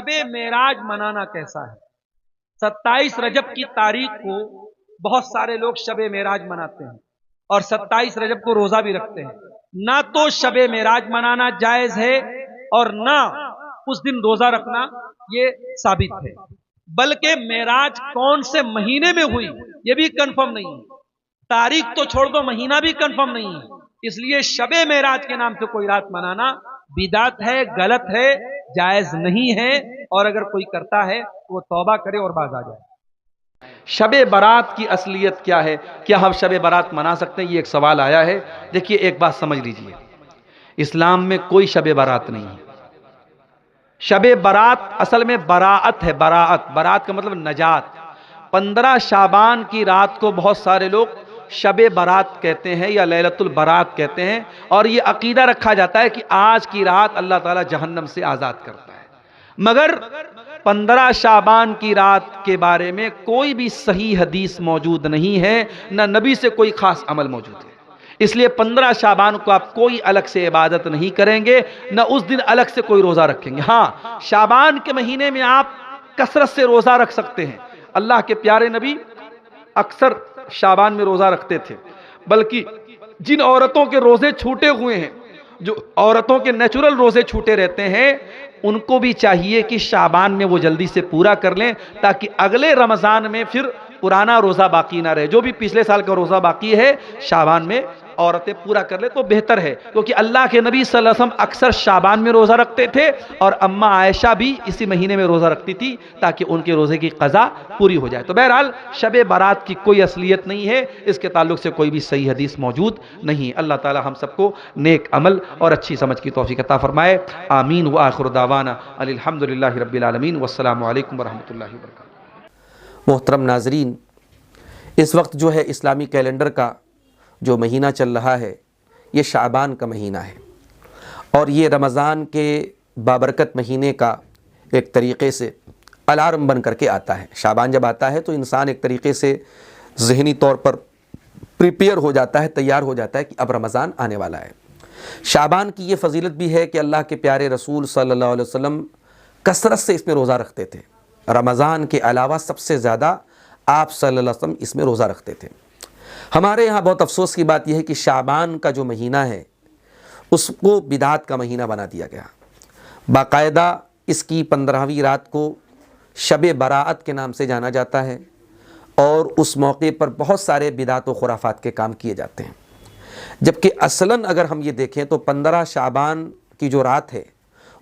شب معراج منانا کیسا ہے؟ 27 رجب کی تاریخ کو بہت سارے لوگ شب معراج مناتے ہیں اور 27 رجب کو روزہ بھی رکھتے ہیں. نہ تو شب معراج منانا جائز ہے اور نہ اس دن روزہ رکھنا یہ ثابت ہے، بلکہ معراج کون سے مہینے میں ہوئی یہ بھی کنفرم نہیں ہے. تاریخ تو چھوڑ دو، مہینہ بھی کنفرم نہیں ہے. اس لیے شب معراج کے نام سے کوئی رات منانا بدعت ہے، غلط ہے، جائز نہیں ہے، اور اگر کوئی کرتا ہے تو وہ توبہ کرے اور باز آ جائے. شب برات کی اصلیت کیا ہے؟ کیا ہم شب برات منا سکتے ہیں؟ یہ ایک سوال آیا ہے. دیکھیے ایک بات سمجھ لیجئے، اسلام میں کوئی شب برات نہیں ہے. شب برات اصل میں براعت ہے. برات کا مطلب نجات. 15 شعبان کی رات کو بہت سارے لوگ شب برات کہتے ہیں یا لیلۃ البرات کہتے ہیں، اور یہ عقیدہ رکھا جاتا ہے کہ آج کی رات اللہ تعالیٰ جہنم سے آزاد کرتا ہے. مگر 15 شعبان کی رات کے بارے میں کوئی بھی صحیح حدیث موجود نہیں ہے، نہ نبی سے کوئی خاص عمل موجود ہے. اس لیے 15 شعبان کو آپ کوئی الگ سے عبادت نہیں کریں گے، نہ اس دن الگ سے کوئی روزہ رکھیں گے. ہاں، شعبان کے مہینے میں آپ کثرت سے روزہ رکھ سکتے ہیں. اللہ کے پیارے نبی اکثر شعبان میں روزہ رکھتے تھے، بلکہ جن عورتوں کے روزے چھوٹے ہوئے ہیں، جو عورتوں کے نیچرل روزے چھوٹے رہتے ہیں، ان کو بھی چاہیے کہ شعبان میں وہ جلدی سے پورا کر لیں تاکہ اگلے رمضان میں پھر پرانا روزہ باقی نہ رہے. جو بھی پچھلے سال کا روزہ باقی ہے شعبان میں عورتیں پورا کر لیں تو بہتر ہے، کیونکہ اللہ کے نبی صلی اللہ علیہ وسلم اکثر شعبان میں روزہ رکھتے تھے، اور اماں عائشہ بھی اسی مہینے میں روزہ رکھتی تھی تاکہ ان کے روزے کی قضا پوری ہو جائے. تو بہرحال شب برات کی کوئی اصلیت نہیں ہے، اس کے تعلق سے کوئی بھی صحیح حدیث موجود نہیں. اللہ تعالی ہم سب کو نیک عمل اور اچھی سمجھ کی توفیق عطا فرمائے. آمین. وآخر دعوانا الحمدللہ رب العالمین والسلام علیکم ورحمۃ اللہ وبرکاتہ. محترم ناظرین، اس وقت جو ہے اسلامی کیلنڈر کا جو مہینہ چل رہا ہے یہ شعبان کا مہینہ ہے، اور یہ رمضان کے بابرکت مہینے کا ایک طریقے سے الارم بن کر کے آتا ہے. شعبان جب آتا ہے تو انسان ایک طریقے سے ذہنی طور پر پریپیئر ہو جاتا ہے، تیار ہو جاتا ہے کہ اب رمضان آنے والا ہے. شعبان کی یہ فضیلت بھی ہے کہ اللہ کے پیارے رسول صلی اللہ علیہ وسلم کثرت سے اس میں روزہ رکھتے تھے. رمضان کے علاوہ سب سے زیادہ آپ صلی اللہ علیہ وسلم اس میں روزہ رکھتے تھے. ہمارے یہاں بہت افسوس کی بات یہ ہے کہ شعبان کا جو مہینہ ہے اس کو بدعت کا مہینہ بنا دیا گیا. باقاعدہ اس کی 15ویں رات کو شب براعت کے نام سے جانا جاتا ہے، اور اس موقع پر بہت سارے بدعت و خرافات کے کام کیے جاتے ہیں. جبکہ اصلاً اگر ہم یہ دیکھیں تو 15 شعبان کی جو رات ہے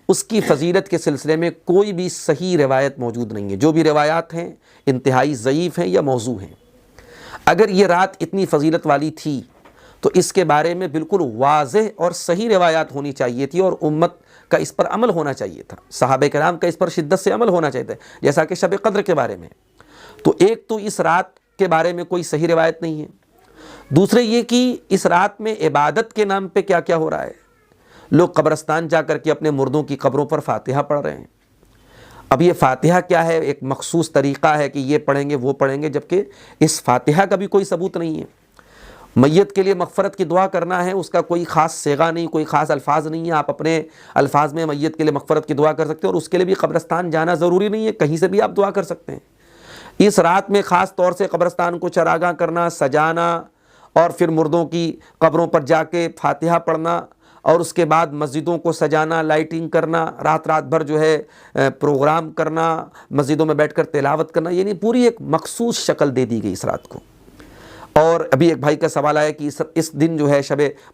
اس کی فضیلت کے سلسلے میں کوئی بھی صحیح روایت موجود نہیں ہے. جو بھی روایات ہیں انتہائی ضعیف ہیں یا موضوع ہیں. اگر یہ رات اتنی فضیلت والی تھی تو اس کے بارے میں بالکل واضح اور صحیح روایات ہونی چاہیے تھی، اور امت کا اس پر عمل ہونا چاہیے تھا. صحابہ کرام کا اس پر شدت سے عمل ہونا چاہیے تھا، جیسا کہ شب قدر کے بارے میں. تو ایک تو اس رات کے بارے میں کوئی صحیح روایت نہیں ہے. دوسرے یہ کہ اس رات میں عبادت کے نام پہ کیا کیا ہو رہا ہے. لوگ قبرستان جا کر کے اپنے مردوں کی قبروں پر فاتحہ پڑھ رہے ہیں. اب یہ فاتحہ کیا ہے؟ ایک مخصوص طریقہ ہے کہ یہ پڑھیں گے وہ پڑھیں گے، جبکہ اس فاتحہ کا بھی کوئی ثبوت نہیں ہے. میت کے لیے مغفرت کی دعا کرنا ہے، اس کا کوئی خاص صیغہ نہیں، کوئی خاص الفاظ نہیں ہے. آپ اپنے الفاظ میں میت کے لیے مغفرت کی دعا کر سکتے ہیں، اور اس کے لیے بھی قبرستان جانا ضروری نہیں ہے، کہیں سے بھی آپ دعا کر سکتے ہیں. اس رات میں خاص طور سے قبرستان کو چراگاہ کرنا، سجانا، اور پھر مردوں کی قبروں پر جا کے فاتحہ پڑھنا، اور اس کے بعد مسجدوں کو سجانا، لائٹنگ کرنا، رات بھر جو ہے پروگرام کرنا، مسجدوں میں بیٹھ کر تلاوت کرنا، یعنی پوری ایک مخصوص شکل دے دی گئی اس رات کو. اور ابھی ایک بھائی کا سوال آیا کہ اس دن جو ہے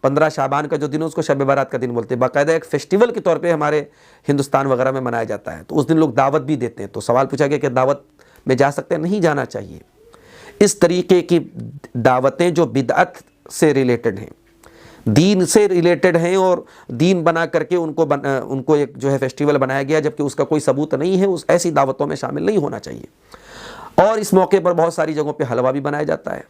15 شعبان کا جو دن ہے اس کو شب برات کا دن بولتے ہیں. باقاعدہ ایک فیسٹیول کے طور پہ ہمارے ہندوستان وغیرہ میں منایا جاتا ہے، تو اس دن لوگ دعوت بھی دیتے ہیں. تو سوال پوچھا گیا کہ دعوت میں جا سکتے ہیں؟ نہیں جانا چاہیے. اس طریقے کی دعوتیں جو بدعت سے ریلیٹڈ ہیں، دین سے ریلیٹڈ ہیں، اور دین بنا کر کے ان کو ایک جو ہے فیسٹیول بنایا گیا جبکہ اس کا کوئی ثبوت نہیں ہے، اس ایسی دعوتوں میں شامل نہیں ہونا چاہیے. اور اس موقع پر بہت ساری جگہوں پہ حلوہ بھی بنایا جاتا ہے.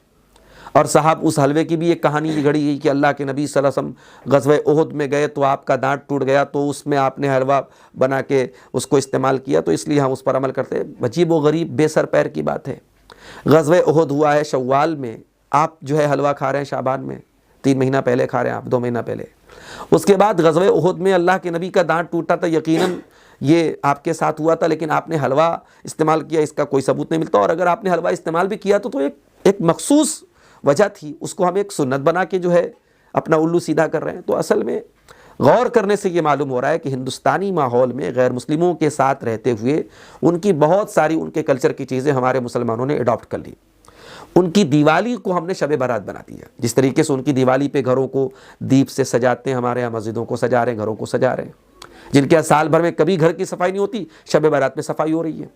اور صاحب اس حلوے کی بھی ایک کہانی گھڑی گئی کہ اللہ کے نبی صلی اللہ علیہ وسلم غزوہ احد میں گئے تو آپ کا دانت ٹوٹ گیا، تو اس میں آپ نے حلوہ بنا کے اس کو استعمال کیا، تو اس لیے ہم اس پر عمل کرتے ہیں. عجیب و غریب بے سر پیر کی بات ہے. غزوہ احد ہوا ہے شوال میں، آپ جو ہے حلوہ کھا رہے ہیں شعبان میں. 3 مہینہ پہلے کھا رہے ہیں آپ، 2 مہینہ پہلے۔ اس کے بعد غزوہ احد میں اللہ کے نبی کا دانت ٹوٹا تھا، یقیناً یہ آپ کے ساتھ ہوا تھا، لیکن آپ نے حلوہ استعمال کیا، اس کا کوئی ثبوت نہیں ملتا، اور اگر آپ نے حلوہ استعمال بھی کیا تو ایک مخصوص وجہ تھی، اس کو ہم ایک سنت بنا کے جو ہے اپنا الو سیدھا کر رہے ہیں۔ تو اصل میں غور کرنے سے یہ معلوم ہو رہا ہے کہ ہندوستانی ماحول میں غیر مسلموں کے ساتھ رہتے ہوئے ان کی بہت ساری ان کے کلچر کی چیزیں ہمارے مسلمانوں نے اڈاپٹ کر لی۔ ان کی دیوالی کو ہم نے شب برات بنا دیا، جس طریقے سے ان کی دیوالی پہ گھروں کو دیپ سے سجاتے ہیں، ہمارے یہاں مسجدوں کو سجا رہے ہیں، گھروں کو سجا رہے ہیں۔ جن کے یہاں سال بھر میں کبھی گھر کی صفائی نہیں ہوتی، شب برات میں صفائی ہو رہی ہے۔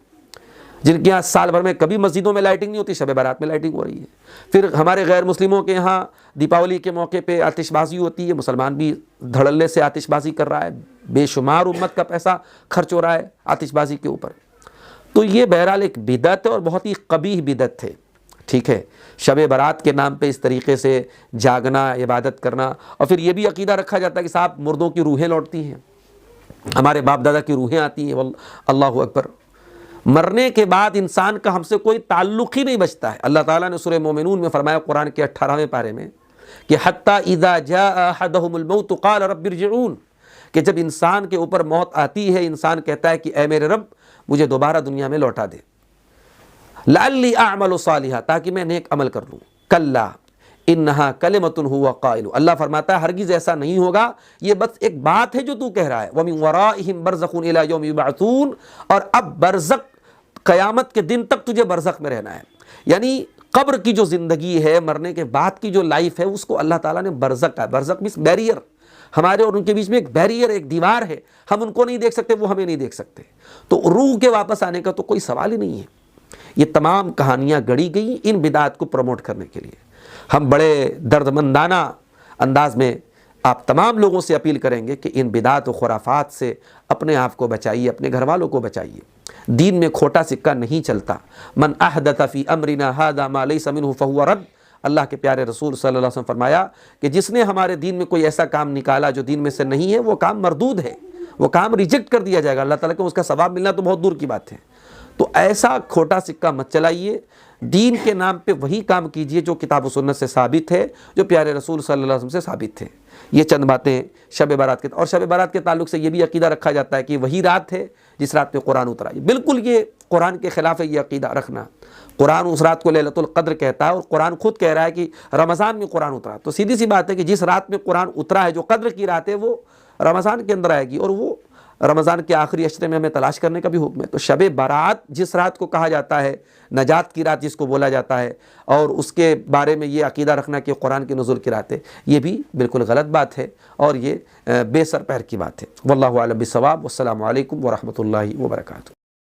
جن کے یہاں سال بھر میں کبھی مسجدوں میں لائٹنگ نہیں ہوتی، شب برات میں لائٹنگ ہو رہی ہے۔ پھر ہمارے غیر مسلموں کے یہاں دیپاولی کے موقع پہ آتش بازی ہوتی ہے، مسلمان بھی دھڑلے سے آتش بازی کر رہا ہے، بے شمار امت کا پیسہ خرچ ہو رہا ہے آتش بازی کے اوپر۔ تو یہ بہرحال ایک بدعت ہے اور بہت ہی قبیح بدعت ہے، ٹھیک ہے۔ شب برات کے نام پہ اس طریقے سے جاگنا، عبادت کرنا، اور پھر یہ بھی عقیدہ رکھا جاتا ہے کہ صاحب مردوں کی روحیں لوٹتی ہیں، ہمارے باپ دادا کی روحیں آتی ہیں۔ اللہ اکبر! مرنے کے بعد انسان کا ہم سے کوئی تعلق ہی نہیں بچتا ہے۔ اللہ تعالیٰ نے سورہ مومنون میں فرمایا قرآن کے 18ویں پارے میں کہ حتیٰ اذا جاء احدهم الموت قال رب ارجعون، کہ جب انسان کے اوپر موت آتی ہے انسان کہتا ہے کہ اے میرے رب مجھے دوبارہ دنیا میں لوٹا دے، لعلی اعمل صالحا، تاکہ میں نیک عمل کر لوں۔ کلا انہا کلمۃ هو قائل، اللہ فرماتا ہے ہرگز ایسا نہیں ہوگا، یہ بس ایک بات ہے جو تو کہہ رہا ہے۔ ومن ورائہم برزخ الی یوم یبعثون، اور اب برزخ قیامت کے دن تک تجھے برزخ میں رہنا ہے، یعنی قبر کی جو زندگی ہے، مرنے کے بعد کی جو لائف ہے، اس کو اللہ تعالیٰ نے برزخ کہا۔ برزخ مینس بیریئر، ہمارے اور ان کے بیچ میں ایک بیریئر، ایک دیوار ہے، ہم ان کو نہیں دیکھ سکتے، وہ ہمیں نہیں دیکھ سکتے۔ تو روح کے واپس آنے کا تو کوئی سوال ہی نہیں ہے۔ یہ تمام کہانیاں گڑی گئی ان بدعات کو پروموٹ کرنے کے لیے۔ ہم بڑے درد مندانہ انداز میں آپ تمام لوگوں سے اپیل کریں گے کہ ان بدعات و خرافات سے اپنے آپ کو بچائیے، اپنے گھر والوں کو بچائیے۔ دین میں کھوٹا سکہ نہیں چلتا۔ من احدث فی امرنا ھذا ما لیس منہ فہو رد، اللہ کے پیارے رسول صلی اللہ علیہ وسلم فرمایا کہ جس نے ہمارے دین میں کوئی ایسا کام نکالا جو دین میں سے نہیں ہے، وہ کام مردود ہے، وہ کام ریجیکٹ کر دیا جائے گا۔ اللہ تعالیٰ کو اس کا ثواب ملنا تو بہت دور کی بات ہے۔ تو ایسا کھوٹا سکہ مت چلائیے، دین کے نام پہ وہی کام کیجئے جو کتاب و سنت سے ثابت ہے، جو پیارے رسول صلی اللہ علیہ وسلم سے ثابت ہے۔ یہ چند باتیں شب برات کے، اور شب برات کے تعلق سے یہ بھی عقیدہ رکھا جاتا ہے کہ وہی رات ہے جس رات میں قرآن اترا۔ بالکل یہ قرآن کے خلاف ہے یہ عقیدہ رکھنا۔ قرآن اس رات کو لیلۃ القدر کہتا ہے، اور قرآن خود کہہ رہا ہے کہ رمضان میں قرآن اترا۔ تو سیدھی سی بات ہے کہ جس رات میں قرآن اترا ہے، جو قدر کی رات ہے، وہ رمضان کے اندر آئے گی، اور وہ رمضان کے آخری عشرے میں ہمیں تلاش کرنے کا بھی حکم ہے۔ تو شب برات جس رات کو کہا جاتا ہے، نجات کی رات جس کو بولا جاتا ہے، اور اس کے بارے میں یہ عقیدہ رکھنا کہ قرآن کے نزول کی رات ہے، یہ بھی بالکل غلط بات ہے، اور یہ بے سر پیر کی بات ہے۔ واللہ اعلم بالصواب، والسلام علیکم ورحمۃ اللہ وبرکاتہ۔